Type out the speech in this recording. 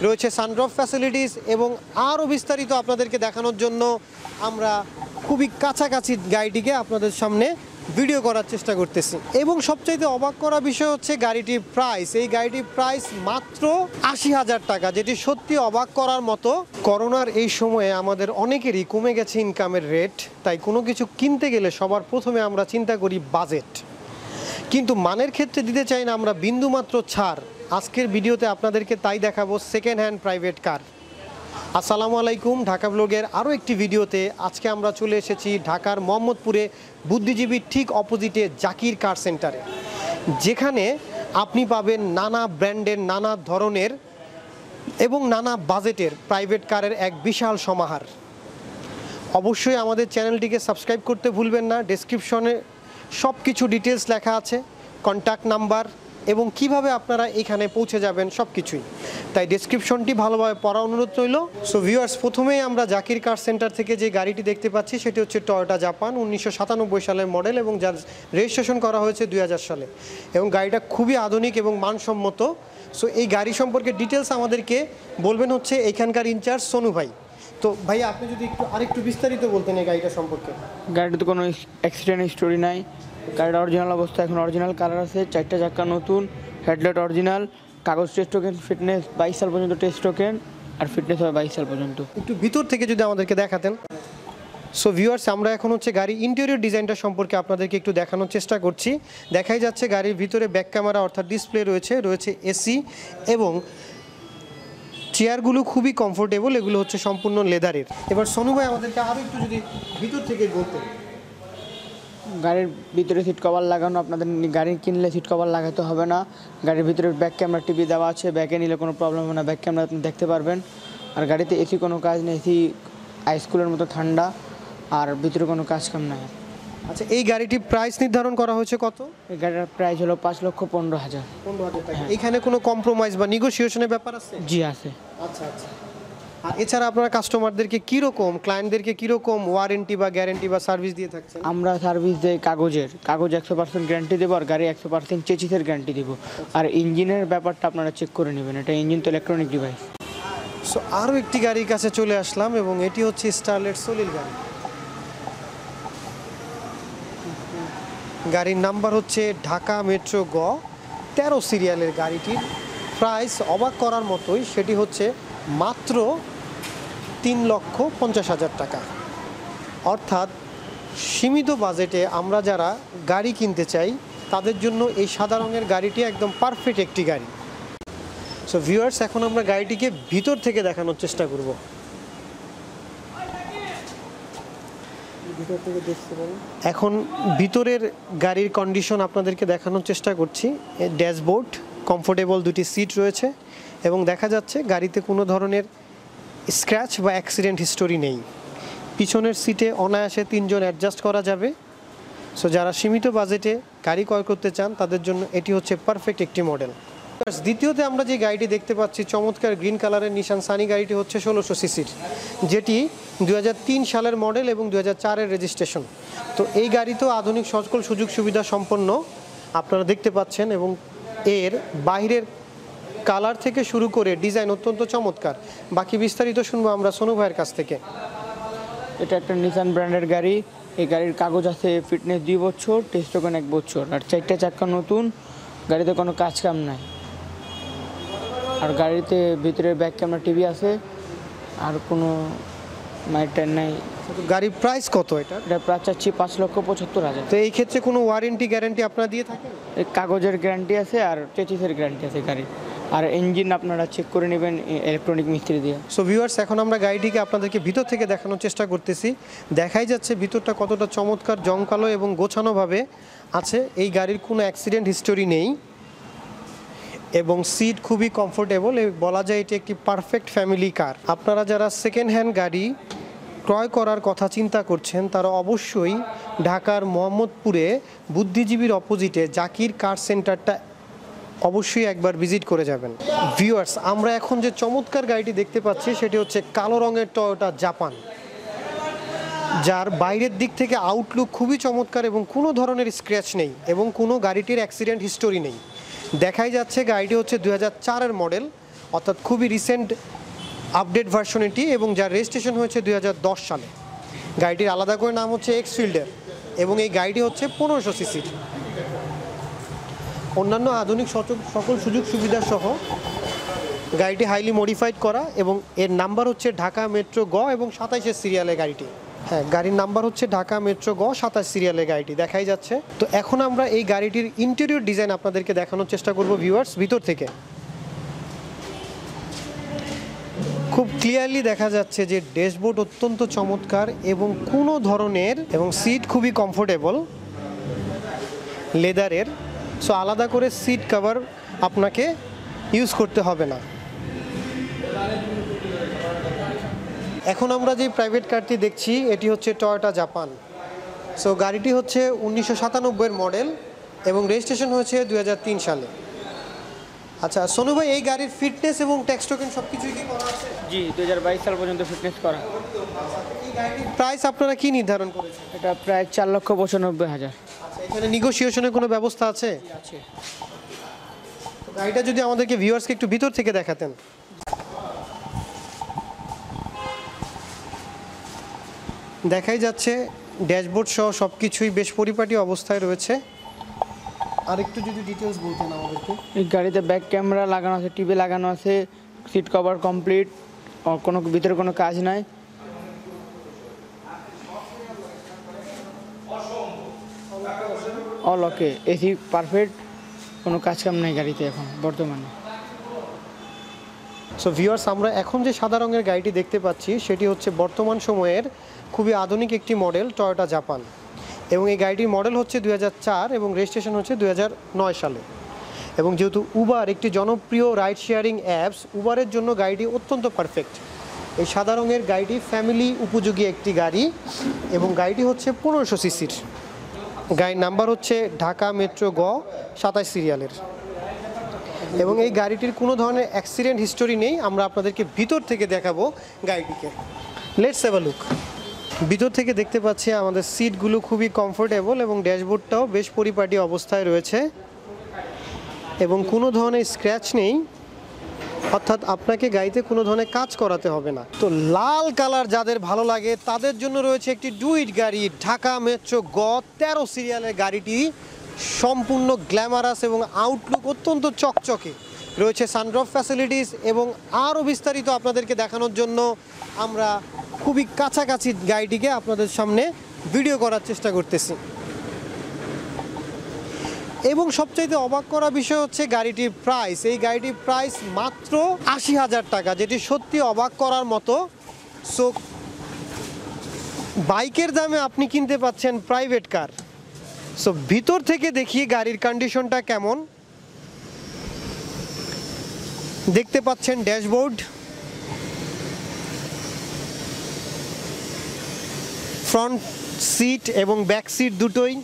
রয়েছে sunroof facilities এবং আরও বিস্তারিত আপনাদেরকে দেখানোর জন্য আমরা খুবই কাছাকাছি গাড়িটিকে আপনাদের সামনে ভিডিও করার চেষ্টা করতেছি। এবং সবচাইতে অবাক করা বিষয় হচ্ছে গাড়িটির প্রাইস। এই গাড়িটির প্রাইস মাত্র ৮০,০০০ টাকা, যেটি সত্যি অবাক করার মতো। করোনার এই সময়ে আমাদের অনেকেরই কমে গেছে ইনকামের রেট, তাই কোনো কিছু কিনতে গেলে সবার প্রথমে আমরা চিন্তা করি বাজেট, কিন্তু মানের ক্ষেত্রে দিতে চাই না আমরা বিন্দুমাত্র ছাড়। আজকের ভিডিওতে আপনাদেরকে তাই দেখাবো সেকেন্ড হ্যান্ড প্রাইভেট কার। আসসালামু আলাইকুম, ঢাকা ব্লগের আরও একটি ভিডিওতে আজকে আমরা চলে এসেছি ঢাকার মোহাম্মদপুরে বুদ্ধিজীবীর ঠিক অপোজিটে জাকির কার সেন্টারে, যেখানে আপনি পাবেন নানা ব্র্যান্ডের, নানা ধরনের এবং নানা বাজেটের প্রাইভেট কারের এক বিশাল সমাহার। অবশ্যই আমাদের চ্যানেলটিকে সাবস্ক্রাইব করতে ভুলবেন না। ডেসক্রিপশনে সব কিছু ডিটেলস লেখা আছে, কন্ট্যাক্ট নাম্বার এবং কিভাবে আপনারা এখানে পৌঁছে যাবেন সব কিছুই। তাই ডেসক্রিপশনটি ভালোভাবে পড়া অনুরোধ রইল। সো ভিউয়ার্স, প্রথমেই আমরা জাকির কার সেন্টার থেকে যে গাড়িটি দেখতে পাচ্ছি সেটি হচ্ছে টয়োটা জাপান 1997 সালের মডেল এবং যার রেজিস্ট্রেশন করা হয়েছে 2000 সালে, এবং গাড়িটা খুবই আধুনিক এবং মানসম্মত। সো এই গাড়ি সম্পর্কে ডিটেলস আমাদেরকে বলবেন হচ্ছে এখানকার ইনচার্জ সোনু ভাই। তো ভাই, আপনি যদি আরেকটু বিস্তারিত বলতেন এই গাড়িটা সম্পর্কে। গাড়িতে কোনো অ্যাক্সিডেন্ট হিস্টোরি নাই। গাড়ির অরিজিনাল অবস্থা, এখন অরিজিনাল কালার আছে, 4টা চাক্কা নতুন, হেডলাইট অরিজিনাল, কাগজ টেস্ট টোকেন, ফিটনেস 22 সাল পর্যন্ত টেস্ট টোকেন, আর ফিটনেস হবে 22 সাল পর্যন্ত। একটু ভিতর থেকে যদি আমাদেরকে দেখাতেন। সো ভিউয়ার্স, আমরা এখন হচ্ছে গাড়ির ইন্টেরিয়র ডিজাইনটা সম্পর্কে আপনাদেরকে একটু দেখানোর চেষ্টা করছি। দেখাই যাচ্ছে গাড়ির ভিতরে ব্যাক ক্যামেরা অর্থাৎ ডিসপ্লে রয়েছে এসি, এবং চেয়ারগুলো খুবই কমফোর্টেবল, এগুলো হচ্ছে সম্পূর্ণ লেদারের। এবার সোনু ভাই আমাদেরকে আরও একটু যদি ভিতর থেকে বলতেন। গাড়ির ভিতরে সিট কভার লাগানো, আপনাদের গাড়ি কিনলে সিট কভার লাগাতে হবে না। গাড়ির ভিতরে ব্যাক ক্যামেরা টিভি দেওয়া আছে, ব্যাকে নিলে কোনো প্রবলেম হবে না, ব্যাক ক্যামেরা আপনি দেখতে পারবেন। আর গাড়িতে এসি কোনো কাজ নেই, এসি আইসকুলের মতো ঠান্ডা, আর ভিতরে কোনো কাজ কাম নাই। আচ্ছা, এই গাড়িটির প্রাইস নির্ধারণ করা হয়েছে কত? এই গাড়ির প্রাইস হলো 5,15,000। 15,000 টাকা। এখানে কোনো কম্প্রোমাইজ বা নেগোসিয়েশনের ব্যাপার আছে? জি আছে। আচ্ছা আচ্ছা। আর এছাড়া আপনারা কাস্টমারদেরকে কীরকম, ক্লায়েন্টদেরকে কীরকম ওয়ারেন্টি বা গ্যারেন্টি বা সার্ভিস দিয়ে থাকছেন? আমরা সার্ভিস দিই কাগজ 100% গ্যারান্টি দেবো, আর গাড়ি 100% চেচিসের গ্যারান্টি দেবো। আর ইঞ্জিনের ব্যাপারটা আপনারা চেক করে নেবেন, এটা ইঞ্জিন তো ইলেকট্রনিক ডিভাইস। সো আরও একটি গাড়ির কাছে চলে আসলাম, এবং এটি হচ্ছে স্টারলেট সলিল গাড়ি। গাড়ির নাম্বার হচ্ছে ঢাকা মেট্রো গ 13 সিরিয়ালের। গাড়িটির প্রাইস অবাক করার মতোই, সেটি হচ্ছে মাত্র 3,50,000 টাকা। অর্থাৎ সীমিত বাজেটে আমরা যারা গাড়ি কিনতে চাই তাদের জন্য এই সাদা রঙের গাড়িটি একদম পারফেক্ট একটি গাড়ি। সো ভিউয়ার্স, এখন আমরা গাড়িটিকে ভিতর থেকে দেখানোর চেষ্টা করব। এখন ভিতরের গাড়ির কন্ডিশন আপনাদেরকে দেখানোর চেষ্টা করছি। ড্যাশবোর্ড, কমফোর্টেবল দুটি সিট রয়েছে, এবং দেখা যাচ্ছে গাড়িতে কোনো ধরনের স্ক্র্যাচ বা অ্যাক্সিডেন্ট হিস্টোরি নেই। পিছনের সিটে অনায়াসে 3 জন অ্যাডজাস্ট করা যাবে। সো যারা সীমিত বাজেটে গাড়ি ক্রয় করতে চান তাদের জন্য এটি হচ্ছে পারফেক্ট একটি মডেল। দ্বিতীয়তে আমরা যে গাড়িটি দেখতে পাচ্ছি, চমৎকার গ্রিন কালারের নিশান সানি গাড়িটি হচ্ছে 1600 সিসির, যেটি 2003 সালের মডেল এবং 2004-এর রেজিস্ট্রেশন। তো এই গাড়িতেও আধুনিক সকল সুযোগ সুবিধা সম্পন্ন আপনারা দেখতে পাচ্ছেন, এবং এর বাইরের কালার থেকে শুরু করে ডিজাইন অত্যন্ত চমৎকার। বাকি বিস্তারিত শুনবো আমরা সোনু ভাইয়ের কাছ থেকে। এটা একটা নিসান ব্র্যান্ডের গাড়ি। এই গাড়ির কাগজ আছে, ফিটনেস 2 বছর, টেস্ট টোকেন 1 বছর, আর 4টা চাক্কা নতুন। গাড়িতে কোনো কাজ কাম নাই, আর গাড়িতে ভিতরে ব্যাক ক্যামেরা টিভি আছে, আর কোনো মাইটার নাই। গাড়ির প্রাইস কত? এটা প্রায় চাচ্ছি 5,75,000। তো এই ক্ষেত্রে কোনো ওয়ারেন্টি গ্যারান্টি আপনারা দিয়ে থাকেন? এই কাগজের গ্যারান্টি আছে আর চেচিসের গ্যারান্টি আছে গাড়ি, আর ইঞ্জিন আপনারা চেক করে নেবেন ইলেকট্রনিক মিস্ত্রি দিয়ে। সো ভিউয়ার্স, এখন আমরা গাড়িটিকে আপনাদেরকে ভিতর থেকে দেখানোর চেষ্টা করতেছি। দেখাই যাচ্ছে ভিতরটা কতটা চমৎকার, জমকালো এবং গোছানোভাবে আছে। এই গাড়ির কোনো অ্যাক্সিডেন্ট হিস্টোরি নেই, এবং সিট খুবই কমফোর্টেবল। বলা যায় এটি একটি পারফেক্ট ফ্যামিলি কার। আপনারা যারা সেকেন্ড হ্যান্ড গাড়ি ক্রয় করার কথা চিন্তা করছেন তারা অবশ্যই ঢাকার মোহাম্মদপুরে বুদ্ধিজীবীর অপোজিটে জাকির কার সেন্টারটা অবশ্যই একবার ভিজিট করে যাবেন। ভিউয়ার্স, আমরা এখন যে চমৎকার গাড়িটি দেখতে পাচ্ছি সেটি হচ্ছে কালো রঙের টয়োটা জাপান, যার বাইরের দিক থেকে আউটলুক খুবই চমৎকার এবং কোনো ধরনের স্ক্র্যাচ নেই এবং কোনো গাড়িটির অ্যাক্সিডেন্ট হিস্টোরি নেই। দেখাই যাচ্ছে গাড়িটি হচ্ছে 2004-এর মডেল, অর্থাৎ খুবই রিসেন্ট আপডেট ভার্সন এটি, এবং যার রেজিস্ট্রেশন হয়েছে 2010 সালে। গাড়িটির আলাদা করে নাম হচ্ছে এক্সফিল্ডার, এবং এই গাড়িটি হচ্ছে 1500 সিসির। অন্যান্য আধুনিক সকল সুযোগ সুবিধা সহ গাড়িটি হাইলি মডিফাইড করা, এবং এর নাম্বার হচ্ছে ঢাকা মেট্রো গ এবং 27 সিরিয়ালের গাড়িটি। হ্যাঁ, গাড়ির নাম্বার হচ্ছে ঢাকা মেট্রো গ 27 সিরিয়ালের গাড়িটি দেখাই যাচ্ছে। তো এখন আমরা এই গাড়িটির ইন্টেরিয়র ডিজাইন আপনাদেরকে দেখানোর চেষ্টা করব ভিউয়ার্স ভিতর থেকে। খুব ক্লিয়ারলি দেখা যাচ্ছে যে ড্যাশবোর্ড অত্যন্ত চমৎকার এবং কোনো ধরনের, এবং সিট খুবই কমফোর্টেবল লেদারের। সো আলাদা করে সিট কভার আপনাকে ইউজ করতে হবে না। এখন আমরা যে প্রাইভেট কারটি দেখছি এটি হচ্ছে টয়োটা জাপান। সো গাড়িটি হচ্ছে 1997 মডেল এবং রেজিস্ট্রেশন হয়েছে 2003 সালে। আচ্ছা সোনু ভাই, এই গাড়ির ফিটনেস এবং ট্যাক্স টোকেন সব কিছুই কি করা আছে? জি, 2022 সাল পর্যন্ত ফিটনেস করা। এই গাড়ির প্রাইস আপনারা কি নির্ধারণ করেছেন? এটা প্রায় 4,95,000। আচ্ছা, এখানে নেগোসিয়েশনের কোনো ব্যবস্থা আছে? আছে। গাড়িটা যদি আমাদেরকে ভিউয়ার্সকে একটু ভিতর থেকে দেখাতেন। দেখাই যাচ্ছে ড্যাশবোর্ড সহ সব কিছুই বেশ পরিপাটি অবস্থায় রয়েছে। আর একটু যদি ডিটেলস বলতেন আমাদেরকে। এই গাড়িতে ব্যাক ক্যামেরা লাগানো আছে, টিভি লাগানো আছে, সিট কভার কমপ্লিট, কোনো ভিতরে কোনো কাজ নাই। অল ওকে, এসি পারফেক্ট, কোনো কাজ কাম নাই গাড়িতে এখন বর্তমানে। সো ভিউয়ার্স, আমরা এখন যে সাদা রঙের গাড়িটি দেখতে পাচ্ছি সেটি হচ্ছে বর্তমান সময়ের খুবই আধুনিক একটি মডেল টয়োটা জাপান, এবং এই গাড়িটির মডেল হচ্ছে 2004 এবং রেজিস্ট্রেশন হচ্ছে 2009 সালে। এবং যেহেতু উবার একটি জনপ্রিয় রাইড শেয়ারিং অ্যাপস, উবারের জন্য গাড়িটি অত্যন্ত পারফেক্ট। এই সাদা রঙের গাড়িটি ফ্যামিলি উপযোগী একটি গাড়ি, এবং গাড়িটি হচ্ছে 1500 সিসির। গাড়ির নাম্বার হচ্ছে ঢাকা মেট্রো গ 27 সিরিয়ালের, এবং এই গাড়িটির কোনো ধরনের অ্যাক্সিডেন্ট হিস্টোরি নেই। আমরা আপনাদেরকে ভিতর থেকে দেখাবো গাড়িটিকে। Let's have a look. ভিতর থেকে দেখতে পাচ্ছি আমাদের সিটগুলো খুবই কমফোর্টেবল এবং ড্যাশবোর্ডটাও বেশ পরিপাটি অবস্থায় রয়েছে, এবং কোনো ধরনের স্ক্র্যাচ নেই, অর্থাৎ আপনাকে গাড়িতে কোনো ধরনের কাজ করাতে হবে না। তো লাল কালার যাদের ভালো লাগে তাদের জন্য রয়েছে একটি ডুইট গাড়ি, ঢাকা মেট্রো গ 13 সিরিয়ালের গাড়িটি সম্পূর্ণ গ্ল্যামারাস এবং আউটলুক অত্যন্ত চকচকে রয়েছে, সানরুফ ফ্যাসিলিটিস, এবং আরও বিস্তারিত আপনাদেরকে দেখানোর জন্য আমরা খুবই কাছাকাছি গাড়িটিকে আপনাদের সামনে ভিডিও করার চেষ্টা করতেছি। এবং সবচাইতে অবাক করা বিষয় হচ্ছে গাড়িটির প্রাইস। এই গাড়িটির প্রাইস মাত্র 80,000 টাকা, যেটি সত্যি অবাক করার মতো। সো বাইকের দামে আপনি কিনতে পাচ্ছেন প্রাইভেট কার। সো ভিতর থেকে দেখি গাড়ির কন্ডিশনটা কেমন। দেখতে পাচ্ছেন ড্যাশবোর্ড, ফ্রন্ট সিট এবং ব্যাক সিট দুটোই